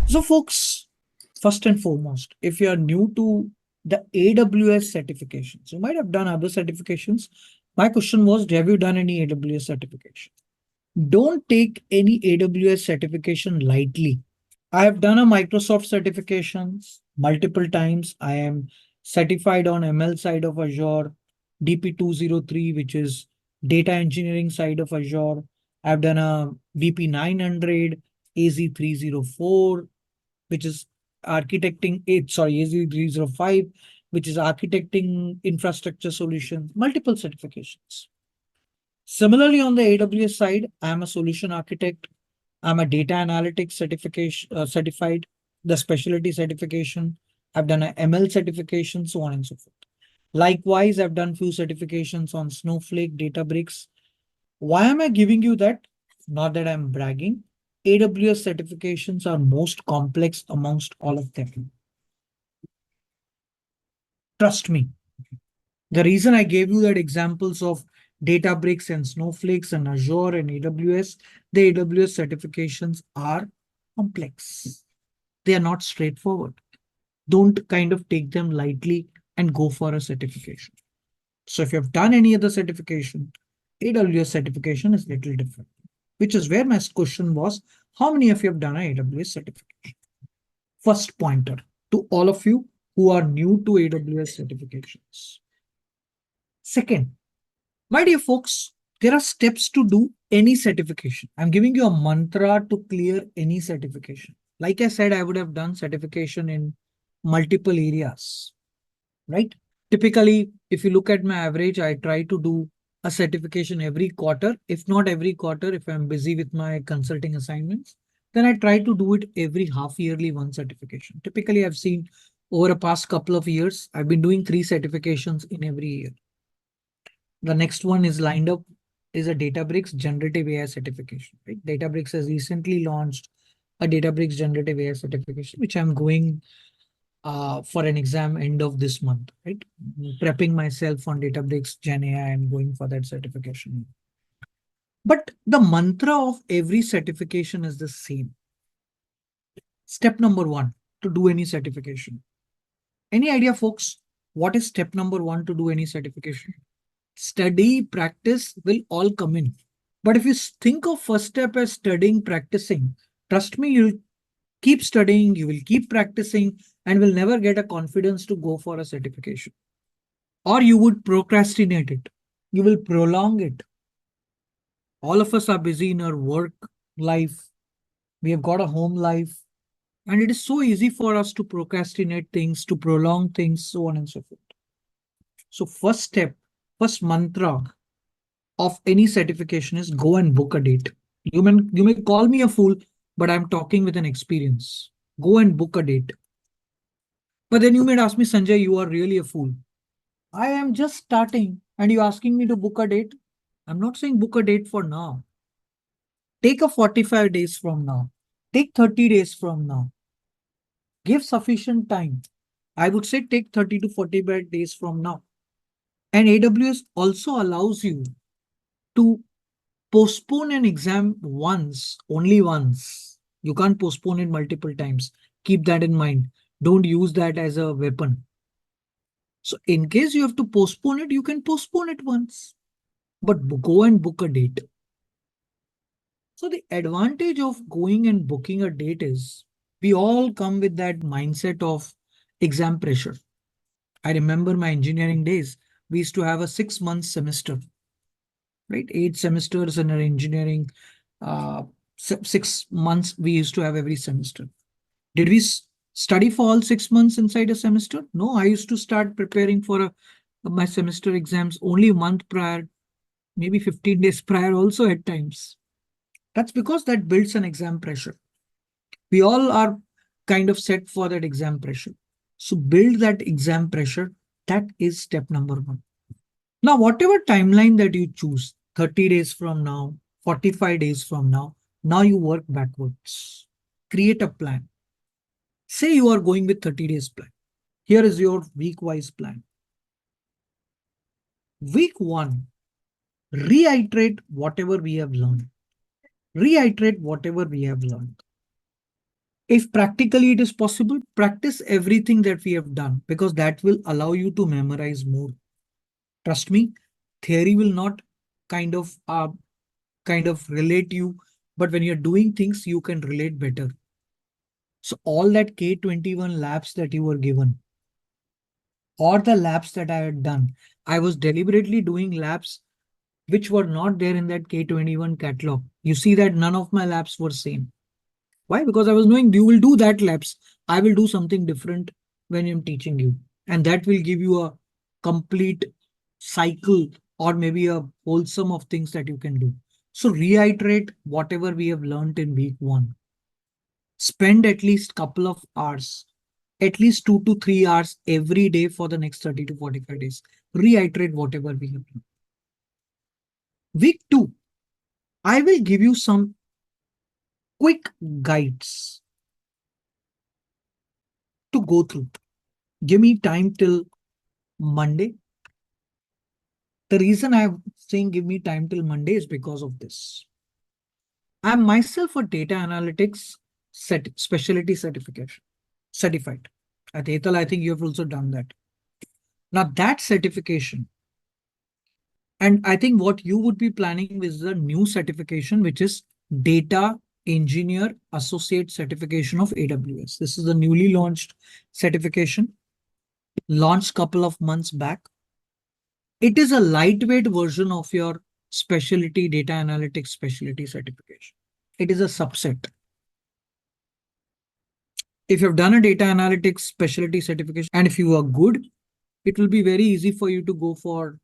So folks, first and foremost, if you are new to the AWS certifications, you might have done other certifications. My question was, have you done any AWS certification? Don't take any AWS certification lightly. I have done a Microsoft certifications multiple times. I am certified on ML side of Azure, DP203, which is data engineering side of Azure. I've done a VP900, AZ304, which is architecting it, sorry, AZ305, which is architecting infrastructure solutions, multiple certifications. Similarly, on the AWS side, I'm a solution architect. I'm a data analytics certification certified, the specialty certification. I've done a ML certification, so on and so forth. Likewise, I've done few certifications on Snowflake, Databricks. Why am I giving you that? Not that I'm bragging. AWS certifications are most complex amongst all of them. Trust me. The reason I gave you that examples of Databricks and Snowflakes and Azure and AWS, the AWS certifications are complex. They are not straightforward. Don't kind of take them lightly and go for a certification. So if you have done any other certification, AWS certification is little different, which is where my question was, how many of you have done an AWS certification? First pointer to all of you who are new to AWS certifications. Second, my dear folks, there are steps to do any certification. I'm giving you a mantra to clear any certification. Like I said, I would have done certification in multiple areas, right? Typically, if you look at my average, I try to do a certification every quarter. If not every quarter, if I'm busy with my consulting assignments, then I try to do it every half yearly one certification. Typically, I've seen over a past couple of years, I've been doing 3 certifications in every year. The next one is lined up is a Databricks generative AI certification. Right? Databricks has recently launched a Databricks generative AI certification, which I'm going for an exam end of this month. Right, prepping myself on Databricks Gen AI and going for that certification. But the mantra of every certification is the same. Step number 1 to do any certification. Any idea, folks? What is step number 1 to do any certification? Study, practice will all come in. But if you think of first step as studying, practicing, trust me, you'll keep studying, you will keep practicing, and will never get a confidence to go for a certification. Or you would procrastinate it. You will prolong it. All of us are busy in our work life. We have got a home life. And it is so easy for us to procrastinate things, to prolong things, so on and so forth. So first step, first mantra of any certification is go and book a date. You may call me a fool, but I'm talking with an experience. Go and book a date. But then you might ask me, Sanjay, you are really a fool. I am just starting and you're asking me to book a date. I'm not saying book a date for now. Take a 45 days from now. Take 30 days from now. Give sufficient time. I would say take 30 to 45 days from now. And AWS also allows you to postpone an exam once, only once. You can't postpone it multiple times. Keep that in mind. Don't use that as a weapon. So in case you have to postpone it, you can postpone it once. But go and book a date. So the advantage of going and booking a date is we all come with that mindset of exam pressure. I remember my engineering days. We used to have a 6-month semester, right? 8 semesters in our engineering. 6 months we used to have every semester. Did we study for all 6 months inside a semester? No, I used to start preparing for my semester exams only a month prior, maybe 15 days prior also at times. That's because that builds an exam pressure. We all are kind of set for that exam pressure. So build that exam pressure. That is step number 1. Now, whatever timeline that you choose, 30 days from now, 45 days from now you work backwards. Create a plan. Say you are going with 30 days plan. Here is your week-wise plan. Week 1, reiterate whatever we have learned. Reiterate whatever we have learned. If practically it is possible, practice everything that we have done because that will allow you to memorize more. Trust me, theory will not kind of relate you, but when you're doing things, you can relate better. So all that K21 labs that you were given, or the labs that I had done, I was deliberately doing labs which were not there in that K21 catalog. You see that none of my labs were same. Why? Because I was knowing you will do that labs. I will do something different when I'm teaching you. And that will give you a complete cycle or maybe a wholesome of things that you can do. So reiterate whatever we have learned in week 1. Spend at least couple of hours, at least 2 to 3 hours every day for the next 30 to 45 days. Reiterate whatever we have learned. Week 2, I will give you some quick guides to go through. Give me time till Monday. The reason I'm saying give me time till Monday is because of this. I'm myself a data analytics specialty certification certified. At Ethel, I think you have also done that. Now that certification, and I think what you would be planning is the new certification, which is Data Engineer Associate Certification of AWS. This is the newly launched certification, launched couple of months back. It is a lightweight version of your specialty data analytics specialty certification. It is a subset. If you've done a data analytics specialty certification and if you are good, it will be very easy for you to go for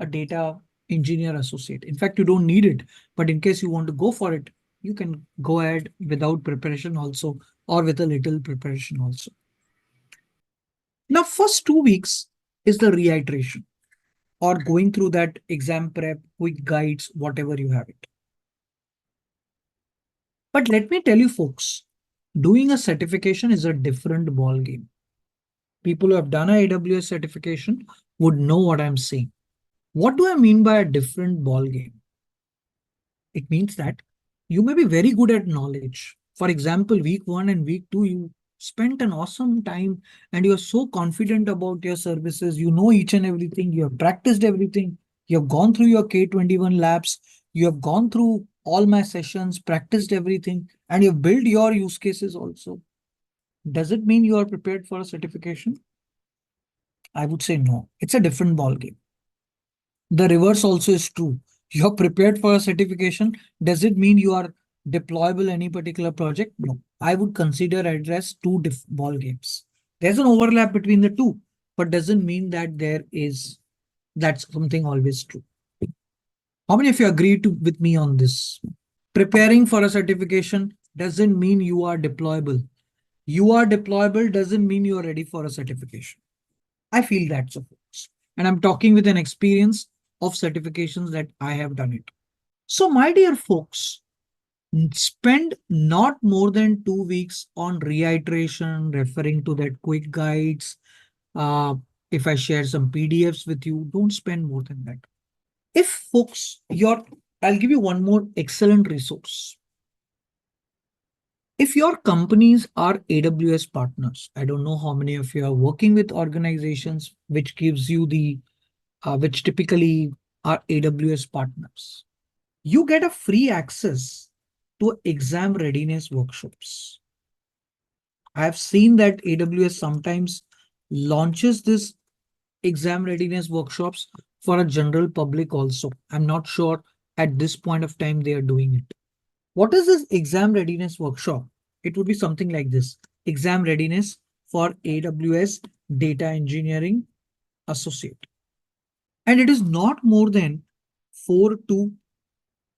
a data engineer associate. In fact, you don't need it, but in case you want to go for it, you can go ahead without preparation also, or with a little preparation also. Now, first 2 weeks is the reiteration or going through that exam prep, quick guides, whatever you have it. But let me tell you, folks, doing a certification is a different ball game. People who have done a AWS certification would know what I'm saying. What do I mean by a different ball game? It means that you may be very good at knowledge. For example, week 1 and week 2, you spent an awesome time and you're so confident about your services. You know each and everything. You have practiced everything. You have gone through your K21 labs. You have gone through all my sessions, practiced everything, and you've built your use cases also. Does it mean you are prepared for a certification? I would say no. It's a different ball game. The reverse also is true. You're prepared for a certification. Does it mean you are deployable any particular project? No. I would consider it as two ball games. There's an overlap between the two, but doesn't mean that that's something always true. How many of you agree with me on this? Preparing for a certification doesn't mean you are deployable. You are deployable doesn't mean you are ready for a certification. I feel that so. And I'm talking with an experience of certifications that I have done it. So, my dear folks, spend not more than 2 weeks on reiteration, referring to that quick guides. If I share some PDFs with you, don't spend more than that. If folks, I'll give you one more excellent resource. If your companies are AWS partners, I don't know how many of you are working with organizations which gives you which typically are AWS partners. You get a free access to exam readiness workshops. I have seen that AWS sometimes launches this exam readiness workshops for a general public also. I'm not sure at this point of time they are doing it. What is this exam readiness workshop? It would be something like this: exam readiness for AWS Data Engineering Associate. And it is not more than 4 to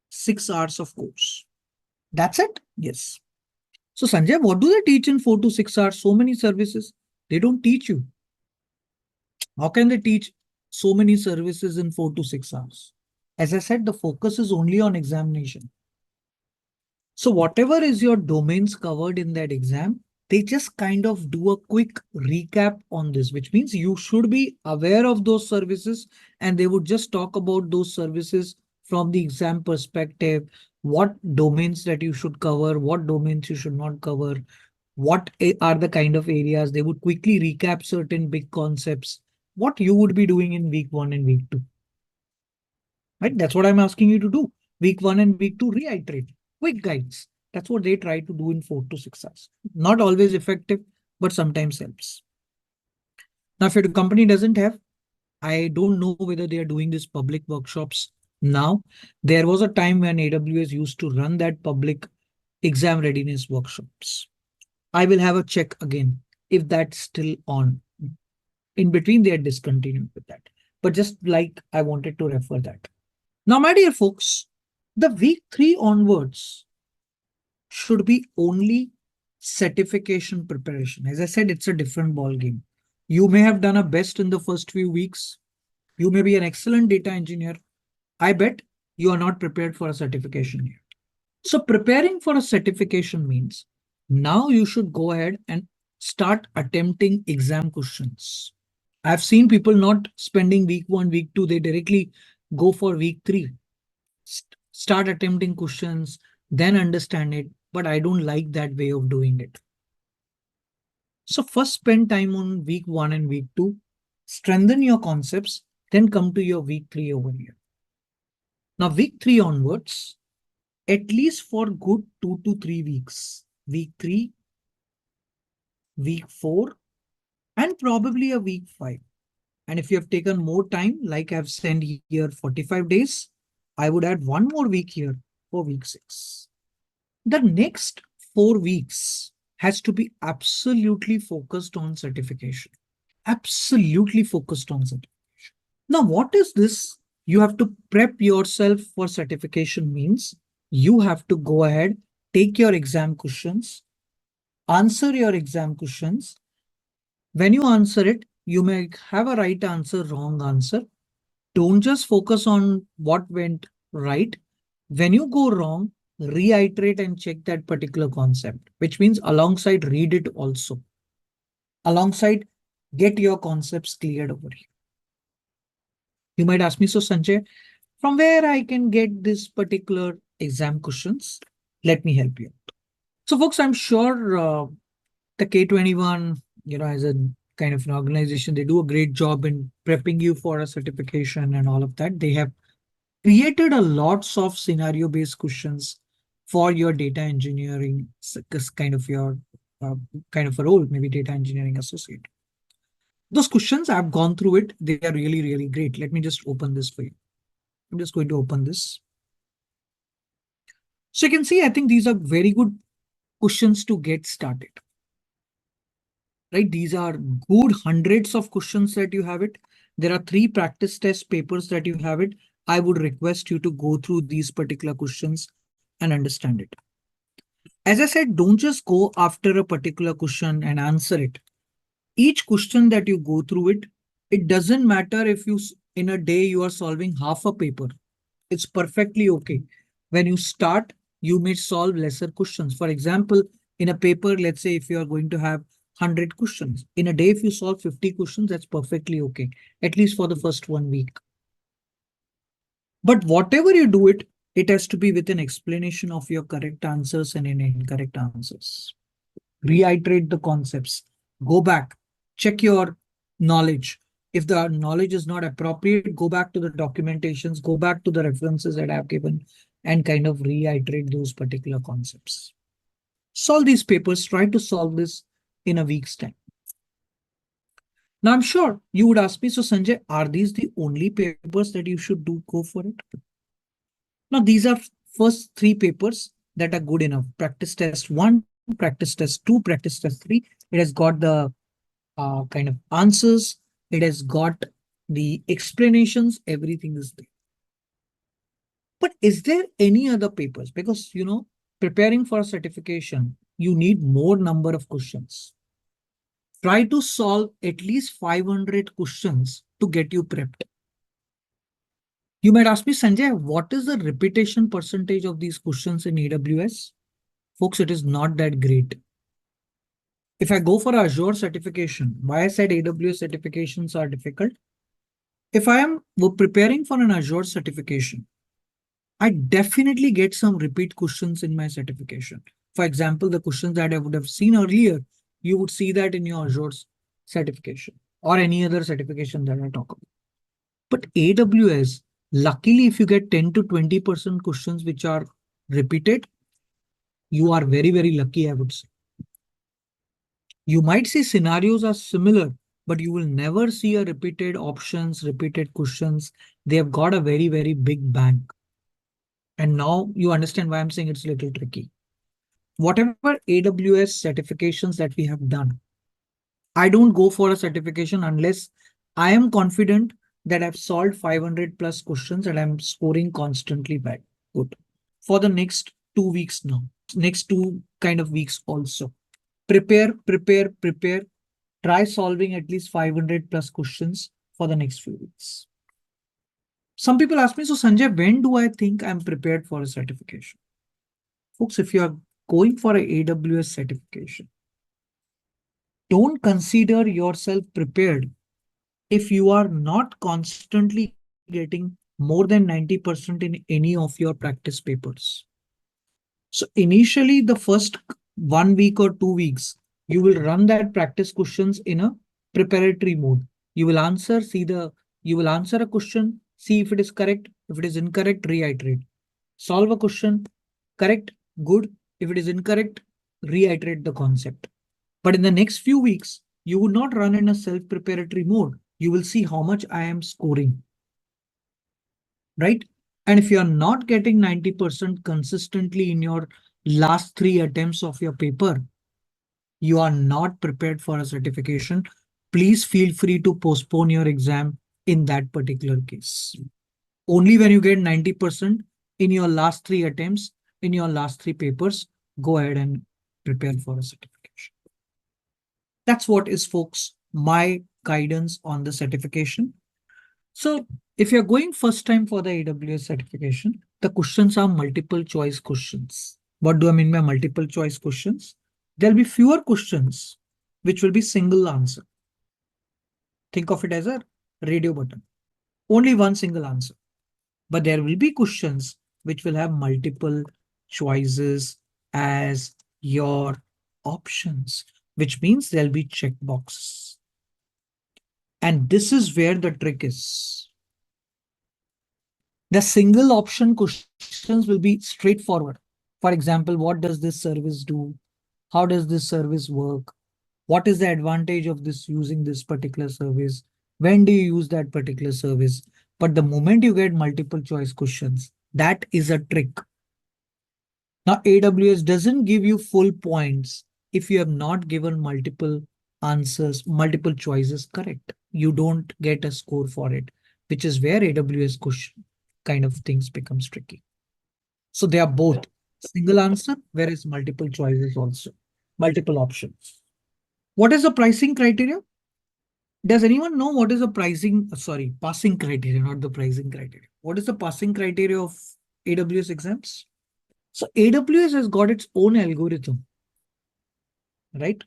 6 hours of course. That's it? Yes. So Sanjay, what do they teach in 4 to 6 hours? So many services. They don't teach you. How can they teach so many services in 4 to 6 hours? As I said, the focus is only on examination. So whatever is your domains covered in that exam, they just kind of do a quick recap on this, which means you should be aware of those services and they would just talk about those services from the exam perspective, what domains that you should cover, what domains you should not cover, what are the kind of areas. They would quickly recap certain big concepts, what you would be doing in week 1 and week 2. Right? That's what I'm asking you to do. Week 1 and week 2, reiterate. Quick guides. That's what they try to do in 4 to 6 hours. Not always effective, but sometimes helps. Now, if your company doesn't have, I don't know whether they are doing these public workshops now. There was a time when AWS used to run that public exam readiness workshops. I will have a check again if that's still on. In between, they are discontinued with that. But just like I wanted to refer that. Now, my dear folks, the week 3 onwards should be only certification preparation. As I said, it's a different ball game. You may have done a best in the first few weeks. You may be an excellent data engineer. I bet you are not prepared for a certification yet. So preparing for a certification means now you should go ahead and start attempting exam questions. I've seen people not spending week 1, week 2, they directly go for week 3. Start attempting questions, then understand it. But I don't like that way of doing it. So first spend time on week 1 and week 2, strengthen your concepts, then come to your week 3 over here. Now week 3 onwards, at least for good 2 to 3 weeks, week 3, week 4, and probably a week 5. And if you have taken more time, like I've sent here 45 days, I would add one more week here for week 6. The next 4 weeks has to be absolutely focused on certification. Absolutely focused on certification. Now, what is this? You have to prep yourself for certification means you have to go ahead, take your exam questions, answer your exam questions. When you answer it, you may have a right answer, wrong answer. Don't just focus on what went right. When you go wrong, reiterate and check that particular concept, which means alongside read it also. Alongside get your concepts cleared over here. You might ask me, so Sanjay, from where I can get this particular exam questions? Let me help you. So folks, I'm sure the K21, as a kind of an organization, they do a great job in prepping you for a certification and all of that. They have created a lots of scenario-based questions for your data engineering kind of your kind of a role, maybe data engineering associate. Those questions, I've gone through it. They are really, really great. Let me just open this for you. I'm just going to open this. So you can see, I think these are very good questions to get started. Right? These are good hundreds of questions that you have it. There are 3 practice test papers that you have it. I would request you to go through these particular questions and understand it. As I said, don't just go after a particular question and answer it. Each question that you go through it, it doesn't matter if you in a day you are solving half a paper. It's perfectly okay. When you start, you may solve lesser questions. For example, in a paper, let's say if you are going to have 100 questions, in a day if you solve 50 questions, that's perfectly okay, at least for the first 1 week. But whatever you do it, it has to be with an explanation of your correct answers and incorrect answers. Reiterate the concepts. Go back. Check your knowledge. If the knowledge is not appropriate, go back to the documentations, go back to the references that I've given and kind of reiterate those particular concepts. Solve these papers. Try to solve this in a week's time. Now, I'm sure you would ask me, so Sanjay, are these the only papers that you should go for it? Now, these are first 3 papers that are good enough. Practice test 1, practice test 2, practice test 3. It has got the kind of answers. It has got the explanations. Everything is there. But is there any other papers? Because, preparing for a certification, you need more number of questions. Try to solve at least 500 questions to get you prepped. You might ask me, Sanjay, what is the repetition percentage of these questions in AWS? Folks, it is not that great. If I go for Azure certification, why I said AWS certifications are difficult? If I am preparing for an Azure certification, I definitely get some repeat questions in my certification. For example, the questions that I would have seen earlier, you would see that in your Azure certification or any other certification that I talk about. But AWS, luckily, if you get 10 to 20% questions which are repeated, you are very, very lucky, I would say. You might see scenarios are similar, but you will never see a repeated options, repeated questions. They have got a very, very big bank. And now you understand why I'm saying it's a little tricky. Whatever AWS certifications that we have done, I don't go for a certification unless I am confident that I've solved 500 plus questions and I'm scoring constantly back. Good. For the next 2 weeks now, next two kind of weeks also. Prepare, prepare, prepare. Try solving at least 500 plus questions for the next few weeks. Some people ask me, so Sanjay, when do I think I'm prepared for a certification? Folks, if you are going for an AWS certification, don't consider yourself prepared if you are not constantly getting more than 90% in any of your practice papers. So initially, the first 1 week or 2 weeks, you will run that practice questions in a preparatory mode. You will answer, you will answer a question, see if it is correct. If it is incorrect, reiterate. Solve a question, correct, good. If it is incorrect, reiterate the concept. But in the next few weeks, you would not run in a self-preparatory mode. You will see how much I am scoring, right? And if you are not getting 90% consistently in your last 3 attempts of your paper, you are not prepared for a certification. Please feel free to postpone your exam in that particular case. Only when you get 90% in your last 3 attempts, in your last 3 papers, go ahead and prepare for a certification. That's what is, folks, my guidance on the certification. So if you're going first time for the AWS certification, the questions are multiple choice questions. What do I mean by multiple choice questions? There'll be fewer questions, which will be single answer. Think of it as a radio button. Only one single answer. But there will be questions which will have multiple choices as your options, which means there'll be checkboxes. And this is where the trick is. The single option questions will be straightforward. For example, what does this service do? How does this service work? What is the advantage of this using this particular service? When do you use that particular service? But the moment you get multiple choice questions, that is a trick. Now, AWS doesn't give you full points if you have not given multiple answers, multiple choices correct. You don't get a score for it, which is where AWS question kind of things becomes tricky. So they are both single answer, whereas multiple choices also, multiple options. What is the pricing criteria? Does anyone know what is the passing criteria, not the pricing criteria? What is the passing criteria of AWS exams? So AWS has got its own algorithm, right?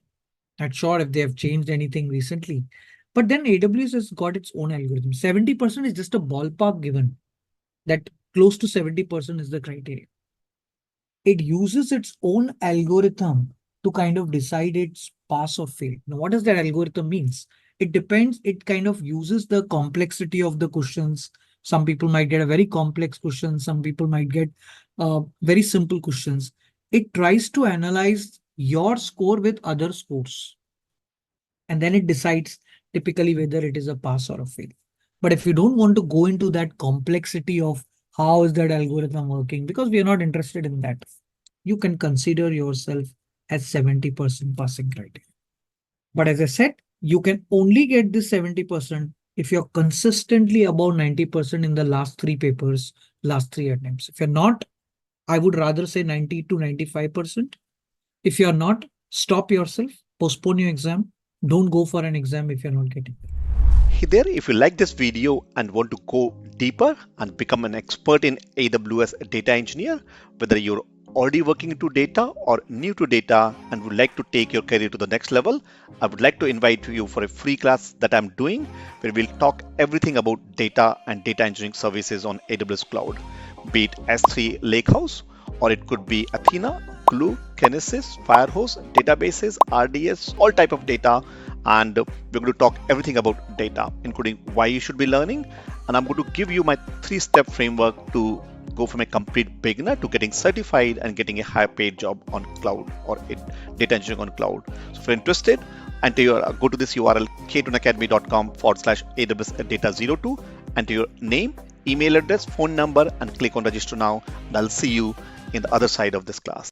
Not sure if they have changed anything recently, but then AWS has got its own algorithm. 70% is just a ballpark given that close to 70% is the criteria. It uses its own algorithm to kind of decide its pass or fail. Now, what does that algorithm means? It depends. It kind of uses the complexity of the questions. Some people might get a very complex question. Some people might get very simple questions. It tries to analyze your score with other scores. And then it decides typically whether it is a pass or a fail. But if you don't want to go into that complexity of how is that algorithm working, because we are not interested in that, you can consider yourself as 70% passing criteria. But as I said, you can only get this 70% if you're consistently above 90% in the last 3 papers, last 3 attempts. If you're not, I would rather say 90 to 95%. If you're not, stop yourself, postpone your exam. Don't go for an exam if you're not getting it. Hey there, if you like this video and want to go deeper and become an expert in AWS data engineer, whether you're already working into data or new to data and would like to take your career to the next level, I would like to invite you for a free class that I'm doing where we'll talk everything about data and data engineering services on AWS Cloud. be it S3 Lakehouse, or it could be Athena, Glue, Kinesis, Firehose, databases, RDS, all type of data. And we're going to talk everything about data, including why you should be learning. And I'm going to give you my 3-step framework to go from a complete beginner to getting certified and getting a high paid job on cloud or in data engineering on cloud. So if you're interested, enter your go to this URL k2academy.com/AWS data 02, enter your name, email address, phone number, and click on register now. And I'll see you in the other side of this class.